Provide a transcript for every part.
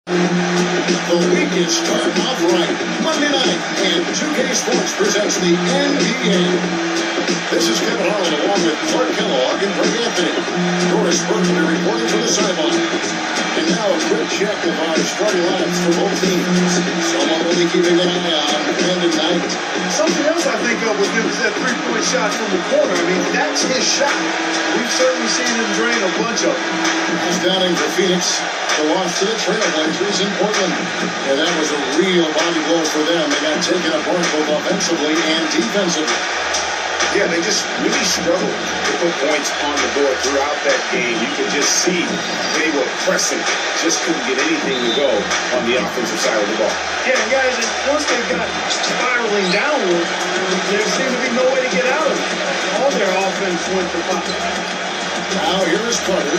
The week is starting off right. Monday night, and 2K Sports presents the NBA. This is Kevin Harlan along with Clark Kellogg and Greg Anthony. Doris Burton reporting from the sideline. And now a quick check of our starting lineups for both teams. Someone will be keeping an eye on Brandon Knight. Something else I think of with him is that three-point shot from the corner. I mean, that's his shot. We've certainly seen him drain a bunch of them. He's downing for Phoenix. The loss to the Trailblazers in Portland. And that was a real body blow for them. They got taken apart both offensively and defensively. Yeah, they just really struggled to put points on the board throughout that game. You could just see they were pressing, just couldn't get anything to go on the offensive side of the ball. Yeah, guys, and once they got spiraling downward, there seemed to be no way to get out of it. All their offense went to pop. Now here is Carter.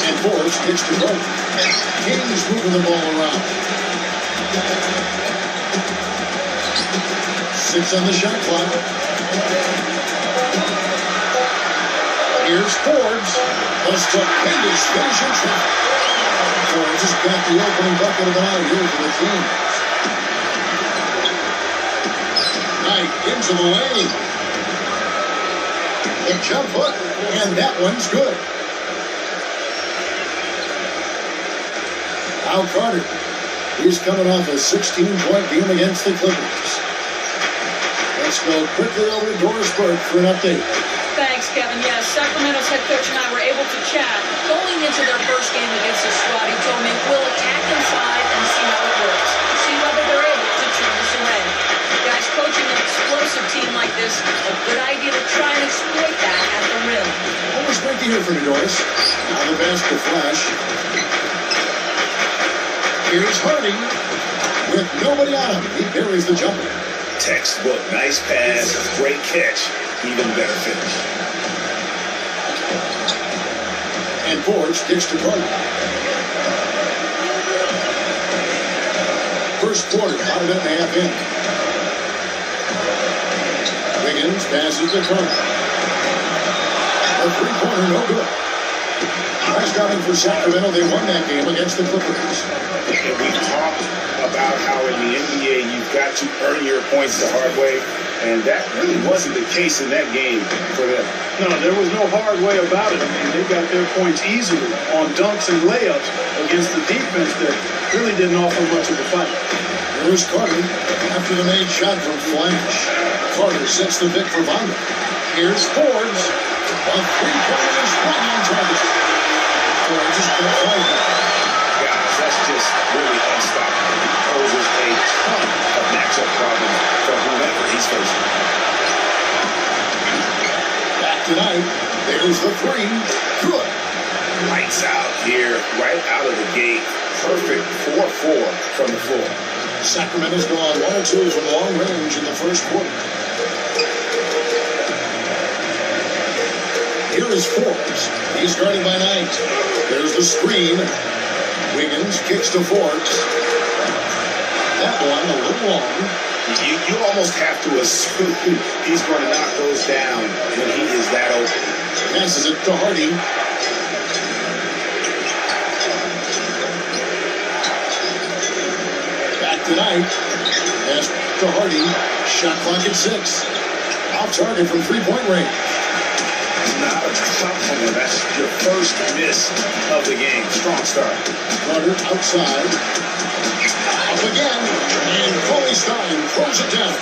And Forrest gets to Carter. Kings moving the ball around. 6 on the shot clock. Here's Forbes. A stupendous finishing shot. Forbes has got the opening bucket of the night here for the team. Knight into the lane. The jump hook, and that one's good. Now Carter. He's coming off a 16-point game against the Clippers. Let's go quickly over to Doris Burke for an update. Thanks, Kevin. Yes, Sacramento's head coach and I were able to chat going into their first game against the squad. He told me we'll attack inside and see how it works. See whether they're able to turn this away. Guys, coaching an explosive team like this, a good idea to try and exploit that at the rim. Always great to hear from you, Doris. Now the basket flash. Here's Hardy with nobody on him. He buries the jumper. Textbook, nice pass, great catch, even better finish. And Forge gets to Carter. First quarter, about a minute and a half in. Wiggins passes to Carter. A three-pointer, no good. Nice driving for Sacramento. They won that game against the Clippers. And we talked about how in the NBA you've got to earn your points the hard way, and that really wasn't the case in that game for them. No, there was no hard way about it. I mean, they got their points easily on dunks and layups against the defense that really didn't offer much of a fight. Here's Carter after the made shot from Flash. Carter sets the pick for Vonda. Here's Forbes. A three-pointer is right on target. Forbes is going to play that. Guys, that's just really unstoppable. He poses a ton of matchup problems for whoever he's facing. Back tonight, there's the three. Good. Lights out here, right out of the gate. Perfect 4-4 from the floor. Sacramento's gone 1 or 2 from long range in the first quarter. Here is Forbes. He's guarded by Knight. There's the screen. Wiggins kicks to Forbes. That one a little long. You almost have to assume he's going to knock those down when he is that open. Passes it to Hardy. Back to Knight. Pass to Hardy. Shot clock at 6. Off target from three-point range. Not a tough one. That's your first miss of the game. Strong start. Carter outside. Up again. And Coley Stein throws it down.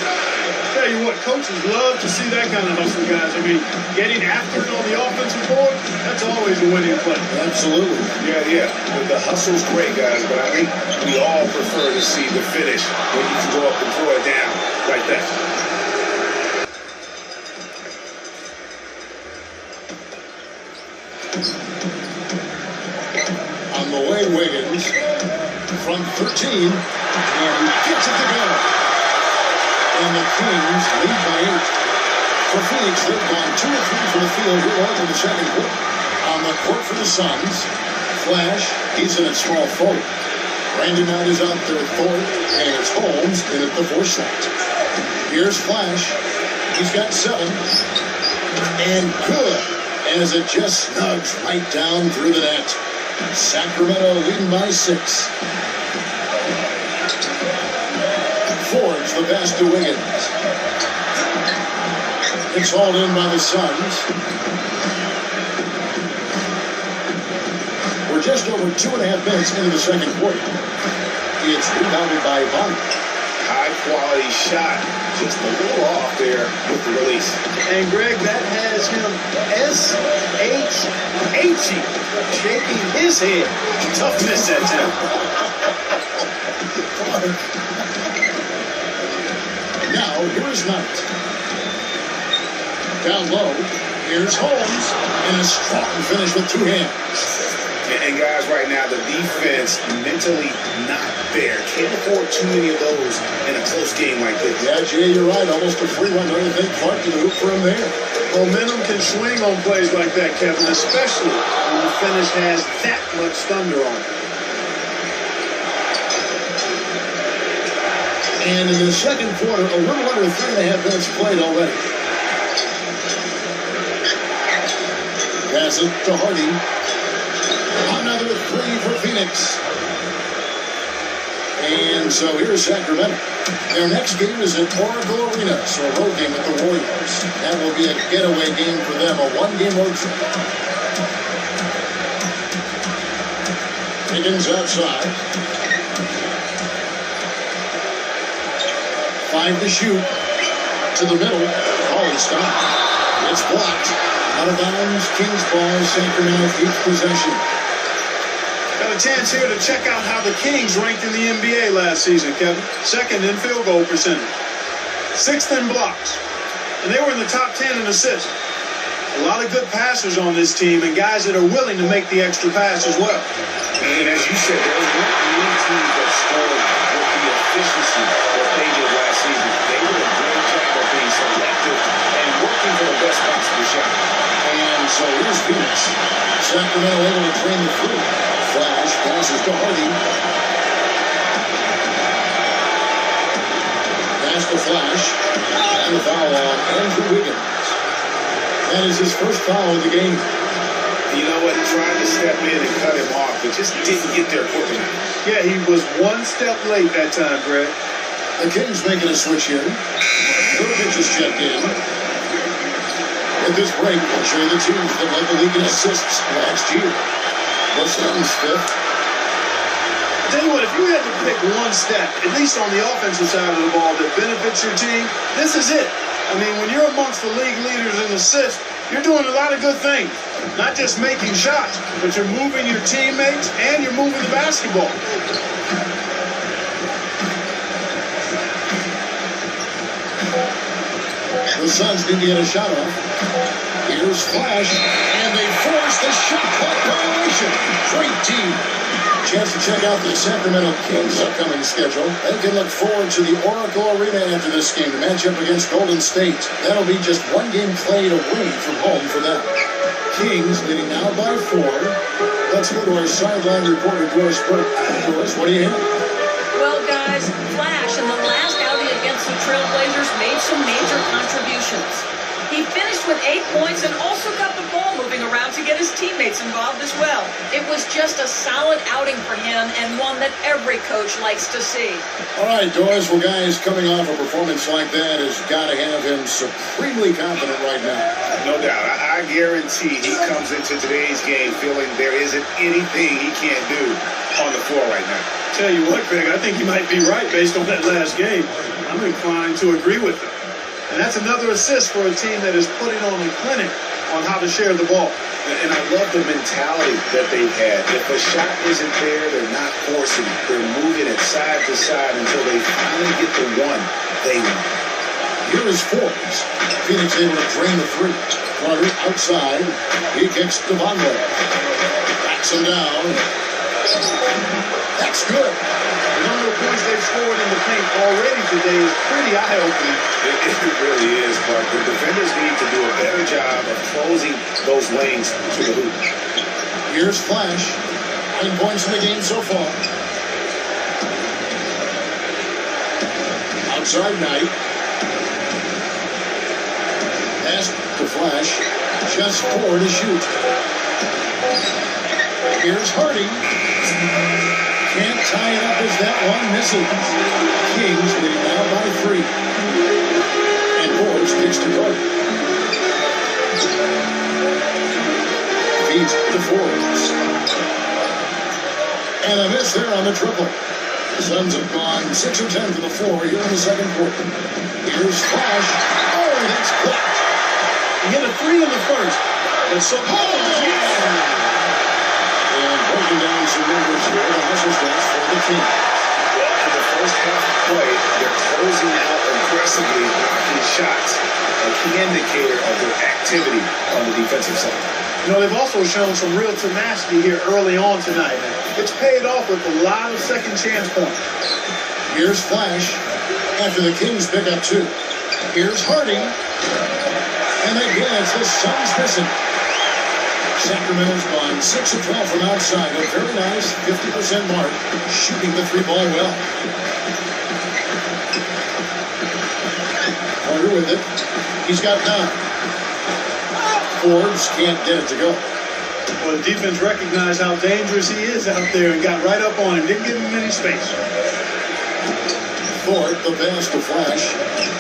Tell you what, coaches love to see that kind of hustle, guys. I mean, getting after it on the offensive board, that's always a winning play. Absolutely. Yeah. The hustle's great, guys, but I think we all prefer to see the finish when you can go up and throw it down like that. On the way, Wiggins from 13, and he gets it to go. And the Kings lead by 8. For Phoenix, they've gone 2 or 3 for the field here over the second quarter. On the court for the Suns, Flash, he's in at small forward. Brandon Knight is out there at forward, and it's Holmes in at the 4 slot. Here's Flash. He's got 7. And good, as it just snugs right down through the net. Sacramento leading by 6. Fords the pass to Wiggins. It's hauled in by the Suns. We're just over 2.5 minutes into the second quarter. It's rebounded by Bonner. High quality shot. Just a little off there with the release. And Greg, that has him S-H-H-ing, shaking his head. Tough miss that time. Now, here's Knight. Down low, here's Holmes, and a strong finish with 2 hands. And guys, right now, the defense mentally not there. Can't afford too many of those in a close game like this. Yeah, Jay, you're right. Almost a free one. Don't you think Clark can hoop from there? Momentum can swing on plays like that, Kevin, especially when the finish has that much thunder on it. And in the second quarter, a little under 3.5 minutes played already. Pass it to Hardy. Another 3 for Phoenix. And so here's Sacramento. Their next game is at Oracle Arena, so a road game with the Warriors. That will be a getaway game for them, a 1-game road trip. Higgins outside. 5 to shoot. To the middle. Oh, stop. It's blocked. Out of bounds. Kings ball. Sacramento keeps possession. Got a chance here to check out how the Kings ranked in the NBA last season, Kevin. Second in field goal percentage. 6th in blocks. And they were in the top 10 in assists. A lot of good passers on this team and guys that are willing to make the extra pass as well. And as you said, there weren't many teams that scored with the efficiency that they did last season. They did a great job of being selective and working for the best possible shot. And so here's Phoenix. Sacramento able to drain the three. Flash passes to Hardy. Pass to Flash. And a foul on Andrew Wiggins. That is his first foul of the game. You know what? Trying to step in and cut him off, but just didn't get there quick enough. Yeah, he was 1 step late that time, Greg. The Kings making a switch here. Nurkic is checked in. At this break, we'll show you the teams that led the league in assists last year. Boston's 5th. I tell you what, if you had to pick one stat, at least on the offensive side of the ball, that benefits your team, this is it. I mean, when you're amongst the league leaders in assists, you're doing a lot of good things. Not just making shots, but you're moving your teammates and you're moving the basketball. The Suns need to get a shot off. Here's Flash, and they force the shot clock violation. Great team. Chance to check out the Sacramento Kings' upcoming schedule. They can look forward to the Oracle Arena after this game to match up against Golden State. That'll be just 1 game played away from home for them. Kings leading now by 4. Let's go to our sideline reporter, Doris Burke. Doris, what do you have? Well, guys, Flash in the last outing against the Trailblazers made some major contributions. He finished with 8 points and also got the ball moving around to get his teammates involved as well. It was just a solid outing for him and one that every coach likes to see. All right, Doris, well, guys, coming off a performance like that has got to have him supremely confident right now. No doubt. I guarantee he comes into today's game feeling there isn't anything he can't do on the floor right now. Tell you what, Greg, I think he might be right based on that last game. I'm inclined to agree with him. And that's another assist for a team that is putting on a clinic on how to share the ball. And I love the mentality that they've had. If a shot isn't there, they're not forcing it. They're moving it side to side until they finally get the one they want. Here is Forbes. Phoenix able to drain the 3. Carter outside. He kicks to Vonleh. Backs him down. That's good. The number of points they've scored in the paint already today is pretty eye-opening. It really is, but the defenders need to do a better job of closing those lanes to the hoop. Here's Flash. 9 points in the game so far. Outside Knight. Pass to Flash. Just 4 to shoot. Here's Harding. Can't tie it up as that one misses. Kings leading now by 3. And Boers kicks to Carter. Feeds to Forbes. And a miss there on the triple. The Suns have gone 6 of 10 for the 4 here in the second quarter. Here's Flash. Oh, that's blocked. You get a 3 in the first. And so, And breaking down some numbers here, the hustle stats for the Kings. Well, for the first half of play, they're closing out aggressively, blocking shots, a key indicator of their activity on the defensive side. you know, they've also shown some real tenacity here early on tonight. It's paid off with a lot of second chance points. Here's Flash after the Kings pick up 2. Here's Harding. And again, it's the Suns missing. Sacramento's gone 6 of 12 from outside. A very nice 50% mark, shooting the 3-ball well. Carter with it. He's got 9. Forbes can't get it to go. Well, the defense recognized how dangerous he is out there and got right up on him. Didn't give him any space. Ford, the pass to Flash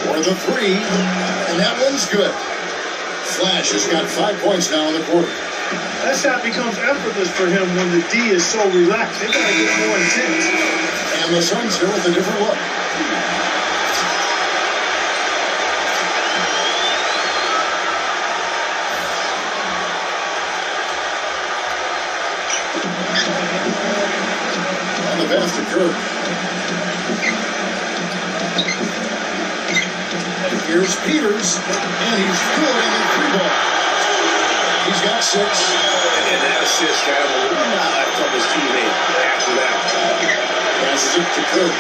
for the 3. And that one's good. Flash has got 5 points now in the quarter. That shot becomes effortless for him when the D is so relaxed. They got to get more intense. And the Suns here with a different look. On the pass to Kirk. Here's Peters, and he's good on the 3-ball. He's got 6. And that assist got him a little nod from his teammate after that. Passes it to Kirk.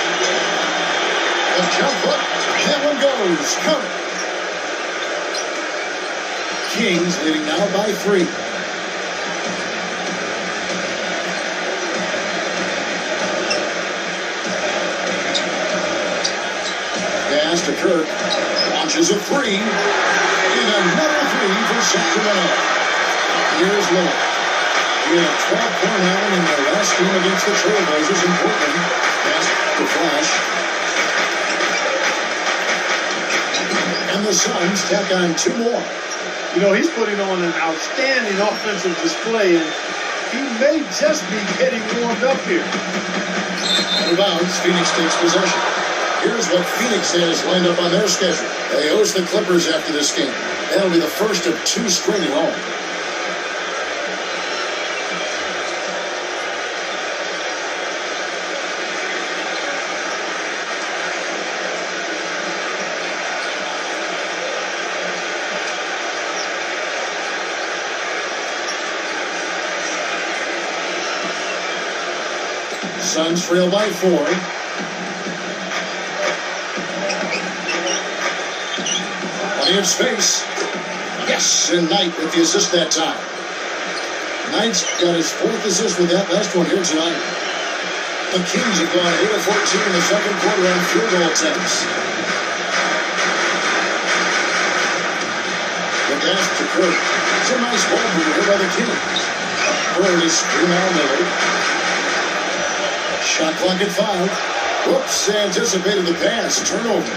A jump up. That one goes. Covered. Kings leading now by 3. Pass to Kirk. Launches a 3. And another 3 for Sacramento. Here's Lillard. He had a 12-point outing in their last game against the Trailblazers in Portland. Pass to Flash. And the Suns tack on 2 more. You know, he's putting on an outstanding offensive display, and he may just be getting warmed up here. Out of bounds, Phoenix takes possession. Here's what Phoenix has lined up on their schedule. They host the Clippers after this game. That'll be the first of 2 straight at home. Suns trail by 4. Plenty of space. Yes, and Knight with the assist that time. Knight's got his 4th assist with that last one here tonight. The Kings have gone 8 of 14 in the second quarter on field goal attempts. The pass to Kirk. It's a nice ball move here by the Kings. Bird is now Miller. Shot clock at 5. Whoops, anticipated the pass. Turnover.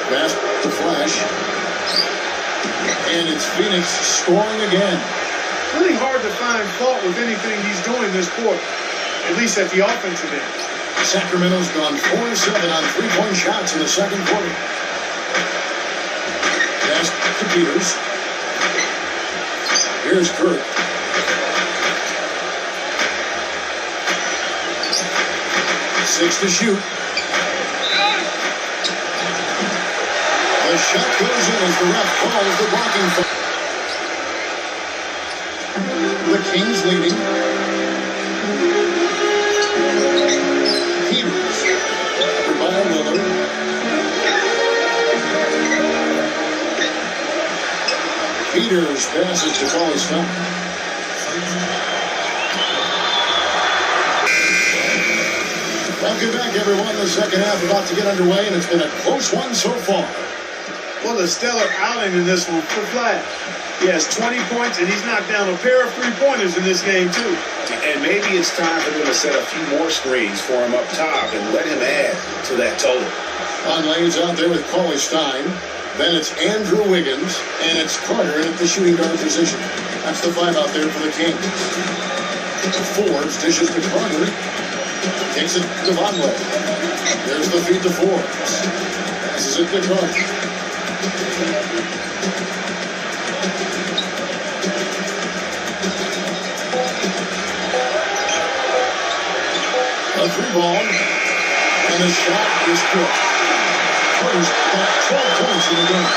Pass to Flash. And it's Phoenix scoring again. Really hard to find fault with anything he's doing this quarter, at least at the offensive end. Sacramento's gone 4 of 7 on 3-point shots in the second quarter. Pass to Peters. Here's Kirk. Six to shoot. The shot goes in as the ref calls the blocking foul. The Kings leading. Peters. Covered by Lillard. Peters passes to call his foul. Welcome back, everyone. The second half about to get underway, and it's been a close one so far. What a stellar outing in this one for Flash. He has 20 points, and he's knocked down a pair of three-pointers in this game, too. And maybe it's time for them to set a few more screens for him up top and let him add to that total. Conley's out there with Cauley Stein. Then it's Andrew Wiggins, and it's Carter at the shooting guard position. That's the five out there for the Kings. Forbes dishes to Carter. Takes it to Vonleh. There's the feed to Forbes. Passes it to Carter. A three ball, and the shot is good. Carter's got 12 points in the game.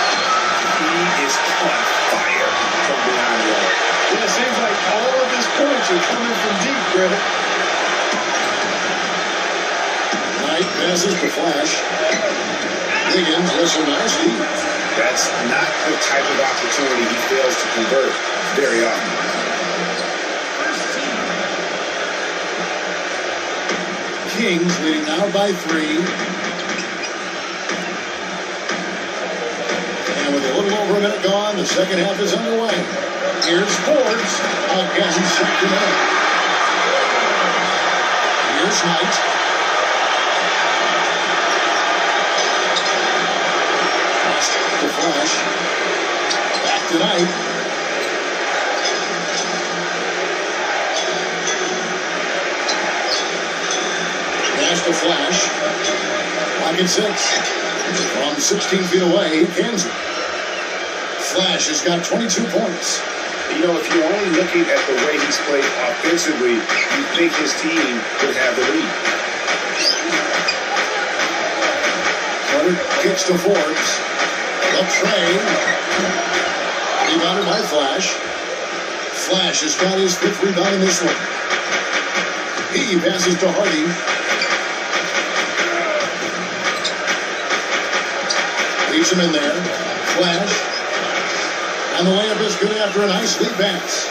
He is on fire from behind the arc. Yeah, it seems like all of his points are coming from deep, Griffin. Knight passes to Flash. Wiggins with some nice lead. That's not the type of opportunity he fails to convert very often. Kings leading now by 3. And with a little over a minute gone, the second half is underway. Here's Forbes. Again, second up. Here's Knight. The Flash. Back to Knight. Pass to Flash. Pocket 6. From 16 feet away, he cans it. Flash has got 22 points. You know, if you're only looking at the way he's played offensively, you think his team would have the lead. Carter kicks to Forbes. The tray. Rebounded by Flash. Flash has got his 5th rebound in this one. He passes to Hardy. Leads him in there. Flash. And the layup is good after a nice lead pass.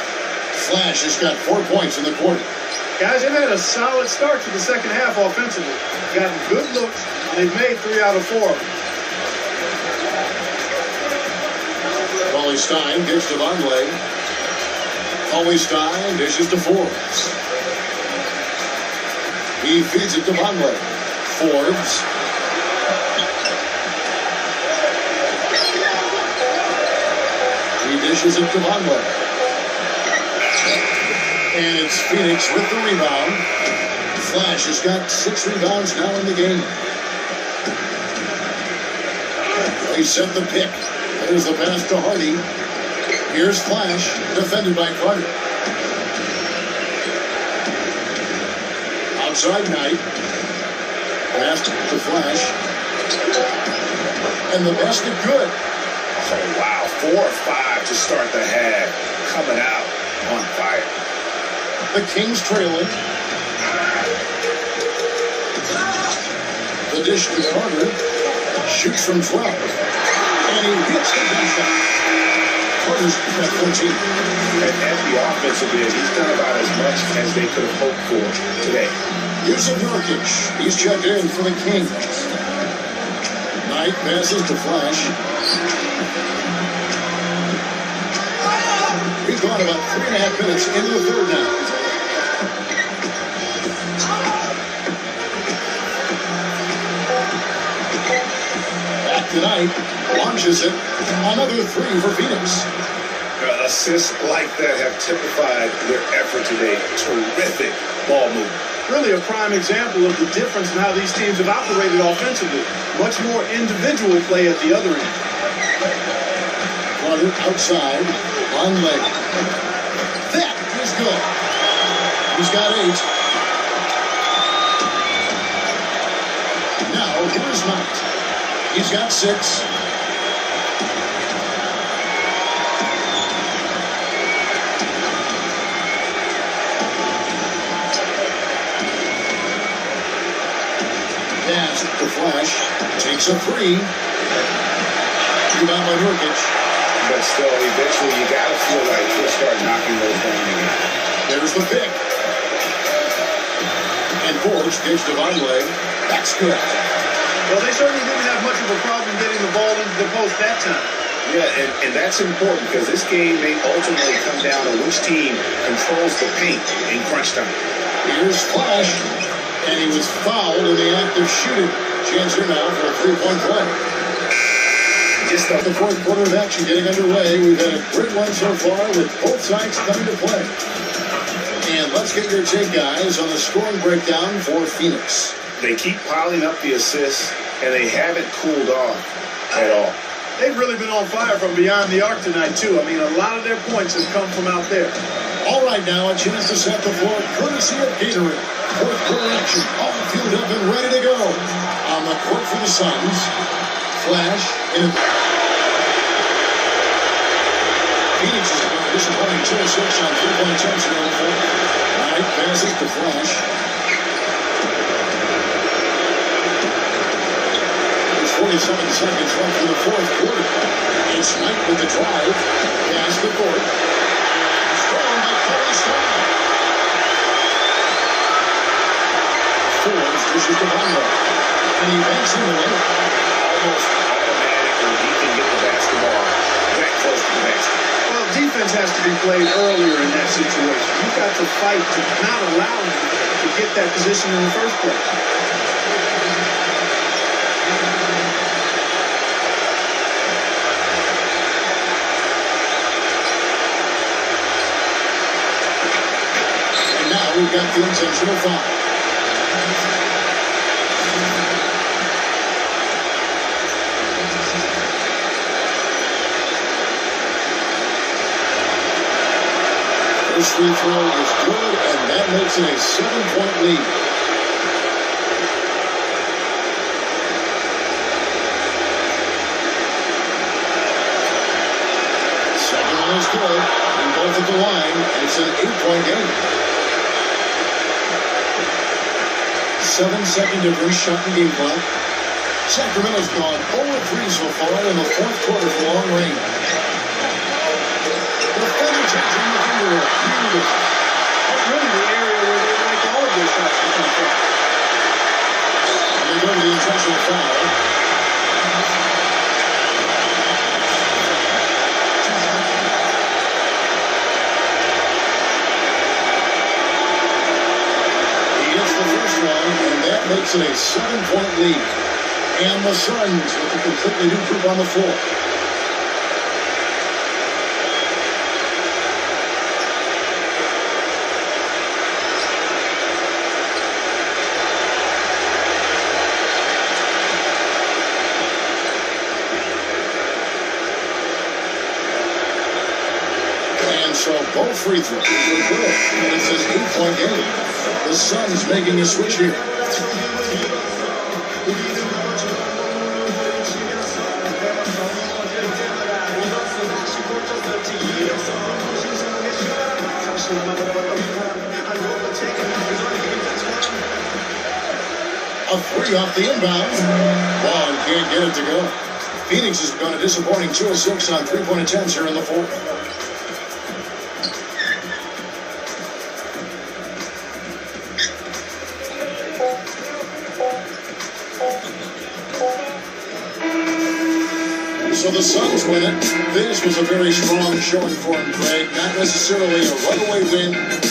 Flash has got 4 points in the quarter. Guys, they've had a solid start to the second half offensively. Gotten good looks, and they've made 3 out of 4 of them. Cauley Stein gives to Vonleh. Cauley Stein dishes to Forbes. He feeds it to Vonleh. Forbes. He dishes it to Vonleh. And it's Phoenix with the rebound. Flash has got 6 rebounds now in the game. They set the pick. There's the pass to Hardy. Here's Flash, defended by Carter. Outside Knight. Pass to Flash. And the basket good. Oh, wow. 4 or 5 to start the half. Coming out on fire. The Kings trailing. The dish to Carter. Shoots from 12. And he hits the big shot. Carter's at 14. At the offensive end, he's done about as much as they could have hoped for today. Here's Nurkic. He's checked in for the Kings. Knight passes to Flash. We've gone about 3.5 minutes into the third now. Back to Knight. Launches it. Another 3 for Phoenix. Assists like that have typified their effort today. Terrific ball movement. Really a prime example of the difference in how these teams have operated offensively. Much more individual play at the other end. Carter outside. On leg. That is good. He's got 8. Now here's Knight. He's got 6. Pass to Flash. Takes a 3. Rebound by Nurkic. But still, eventually, you got to feel like he'll start knocking those down again. There's the pick. And Forbes gives to Vonleh. That's good. Well, they certainly didn't have much of a problem getting the ball into the post that time. Yeah, and that's important because this game may ultimately come down to which team controls the paint in crunch time. Here's Flash, and he was fouled in the act of shooting. Chance here now for a three-point play. Just The fourth quarter of action getting underway. We've had a great one so far with both sides coming to play. And let's get your take, guys, on the scoring breakdown for Phoenix. They keep piling up the assists, and they haven't cooled off at all. They've really been on fire from beyond the arc tonight, too. I mean, a lot of their points have come from out there. All right, now a chance to set the floor, courtesy of Gatorade. Fourth quarter action, all fueled up and ready to go. On the court for the Suns, Flash in a... Phoenix is going to disappointing 2-6 on three-point attempts here on the floor. Knight passes to Flash. There's 47 seconds left in the fourth quarter. It's Knight with the drive. Pass the court. Thrown by Corey Stein. Forbes dishes to Bonner. And he banks in the lane. Almost automatically, he can get the basketball that close to the basket. Well, defense has to be played earlier in that situation. You've got to fight to not allow him to get that position in the first place. And now we've got the intentional foul. This free throw is good, and that makes it a 7-point lead. Second one is good. And both at the line, and it's an 8-point game. 7-second difference, shot and game clock. Sacramento's gone 0-3 so far in the fourth quarter for long range. That's really the area where they like all of their shots to come from. And they go to the intentional foul. He gets the first one, and that makes it a 7-point lead. And the Suns with a completely new group on the floor. So both free throws are good, and it's an 8-point game. The Suns making a switch here. A three off the inbound. Ball can't get it to go. Phoenix has gone a disappointing 2-6 on three-point attempts here in the fourth. So the Suns win it. This was a very strong showing for him, Greg. Not necessarily a runaway win, but